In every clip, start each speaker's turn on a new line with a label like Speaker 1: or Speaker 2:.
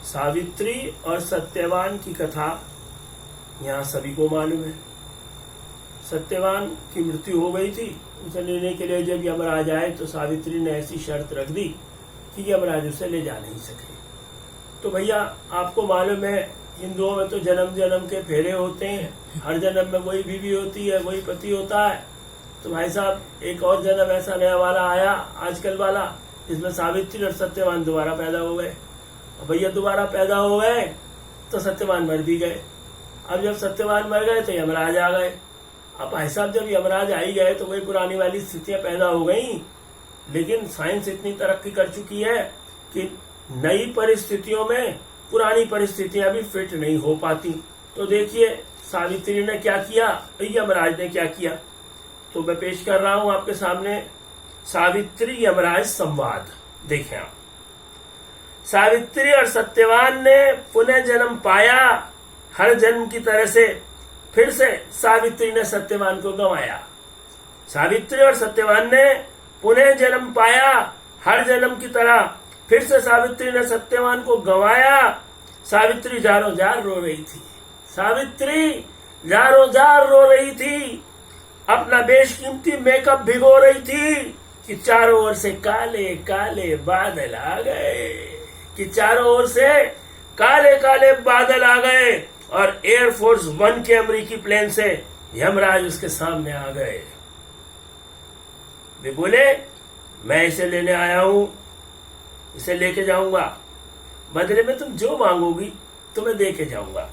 Speaker 1: सावित्री और सत्यवान की कथा यहाँ सभी को मालूम है। सत्यवान की मृत्यु हो गई थी। उसे लेने के लिए जब यमराज आए तो सावित्री ने ऐसी शर्त रख दी कि यमराज उसे ले जा नहीं सके। तो भैया आपको मालूम है, हिंदुओं में तो जन्म जन्म के फेरे होते हैं। हर जन्म में वही बीवी होती है, वही पति होता है। तो भाई साहब, एक और जन्म ऐसा नया वाला आया आजकल वाला, जिसमें सावित्री और सत्यवान दोबारा पैदा हो गए। भैया दोबारा पैदा हो गए तो सत्यवान मर भी गए। अब जब सत्यवान मर गए तो यमराज आ गए। अब भाई साहब, जब यमराज आ ही गए तो वही पुरानी वाली स्थितियां पैदा हो गई। लेकिन साइंस इतनी तरक्की कर चुकी है कि नई परिस्थितियों में पुरानी परिस्थितियां भी फिट नहीं हो पाती। तो देखिए सावित्री ने क्या किया, यमराज ने क्या किया। तो मैं पेश कर रहा हूं आपके सामने सावित्री यमराज संवाद। देखें आप। सावित्री और सत्यवान ने पुनः जन्म पाया। हर जन्म की तरह से फिर से सावित्री ने सत्यवान को गंवाया। सावित्री और सत्यवान ने पुनः जन्म पाया। हर जन्म की तरह फिर से सावित्री ने सत्यवान को गंवाया। सावित्री जारों जार रो रही थी। सावित्री जारों जार रो रही थी। अपना बेशकीमती मेकअप भिगो रही थी कि चारों ओर से काले काले बादल आ गए। कि चारों ओर से काले काले बादल आ गए और एयरफोर्स 1 के अमेरिकी प्लेन से यमराज उसके सामने आ गए। वे बोले, मैं इसे लेने आया हूं, इसे लेके जाऊंगा। बदले में तुम जो मांगोगी तुम्हें दे के जाऊंगा।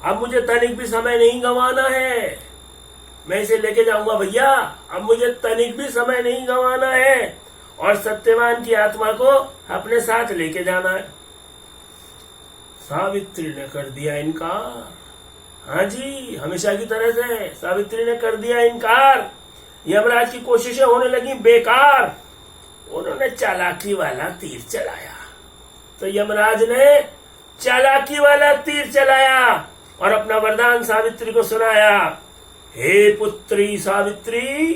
Speaker 1: अब मुझे तनिक भी समय नहीं गंवाना है। मैं इसे लेके जाऊंगा भैया। अब मुझे तनिक भी समय नहीं गंवाना है और सत्यवान की आत्मा को अपने साथ लेके जाना है। सावित्री ने कर दिया इनकार। हाँ जी, हमेशा की तरह से सावित्री ने कर दिया इनकार। यमराज की कोशिशें होने लगी बेकार। उन्होंने चालाकी वाला तीर चलाया। तो यमराज ने चालाकी वाला तीर चलाया और अपना वरदान सावित्री को सुनाया। हे पुत्री सावित्री,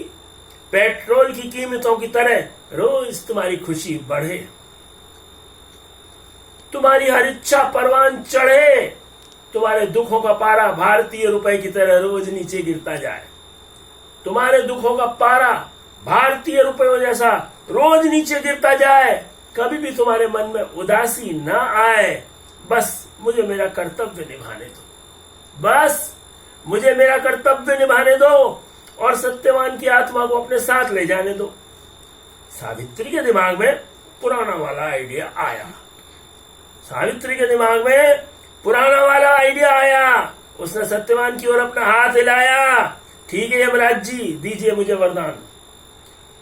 Speaker 1: पेट्रोल की कीमतों की तरह रोज तुम्हारी खुशी बढ़े, तुम्हारी हर इच्छा परवान चढ़े, तुम्हारे दुखों का पारा भारतीय रुपए की तरह रोज नीचे गिरता जाए। तुम्हारे दुखों का पारा भारतीय रुपयों जैसा रोज नीचे गिरता जाए। कभी भी तुम्हारे मन में उदासी न आए। बस मुझे मेरा कर्तव्य निभाने दो। बस मुझे मेरा कर्तव्य निभाने दो और सत्यवान की आत्मा को अपने साथ ले जाने दो। सावित्री के दिमाग में पुराना वाला आइडिया आया। सावित्री के दिमाग में पुराना वाला आइडिया आया। उसने सत्यवान की ओर अपना हाथ हिलाया। ठीक है यमराज जी, दीजिए मुझे वरदान।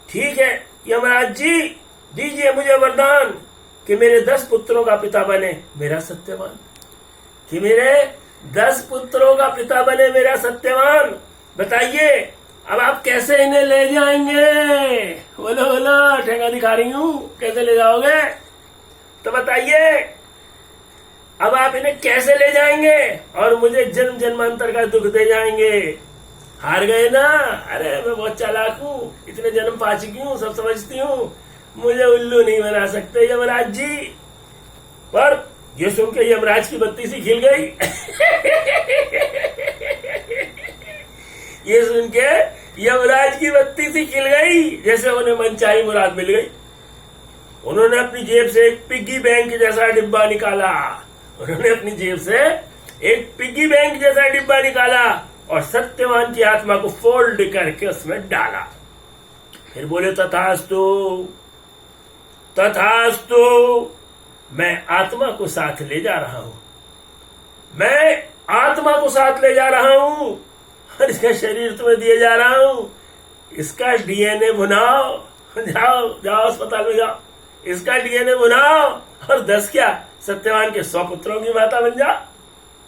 Speaker 1: ठीक है यमराज जी, दीजिए मुझे वरदान कि मेरे 10 पुत्रों का पिता बने मेरा सत्यवान। कि मेरे 10 पुत्रों का पिता बने मेरा सत्यवान। बताइए अब आप कैसे इन्हें ले जाएंगे? बोलो बोलो, ठेका दिखा रही हूं, कैसे ले जाओगे? तो बताइए अब आप इन्हें कैसे ले जाएंगे और मुझे जन्म जन्मांतर का दुख दे जाएंगे? हार गए ना? अरे मैं बहुत चालाक हूँ, इतने जन्म पा चुकी हूँ, सब समझती हूँ, मुझे उल्लू नहीं बना सकते यमराज जी। पर ये सुन के यमराज की बत्ती सी खिल गई। ये सुन के यमराज की बत्ती सी खिल गई, जैसे उन्हें मनचाही मुराद मिल गई। उन्होंने अपनी जेब से एक पिग्गी बैंक जैसा डिब्बा निकाला। उन्होंने अपनी जेब से एक पिग्गी बैंक जैसा डिब्बा निकाला और सत्यवान की आत्मा को फोल्ड करके उसमें डाला। फिर बोले, तथास्तु तथास्तु, मैं आत्मा को साथ ले जा रहा हूं। मैं आत्मा को साथ ले जा रहा हूं और इसका शरीर तुम्हें दिए जा रहा हूं। इसका डीएनए बनाओ। जाओ जाओ अस्पताल में जाओ, इसका डीएनए बनाओ और 10 क्या, सत्यवान के 100 पुत्रों की माता बन जाओ।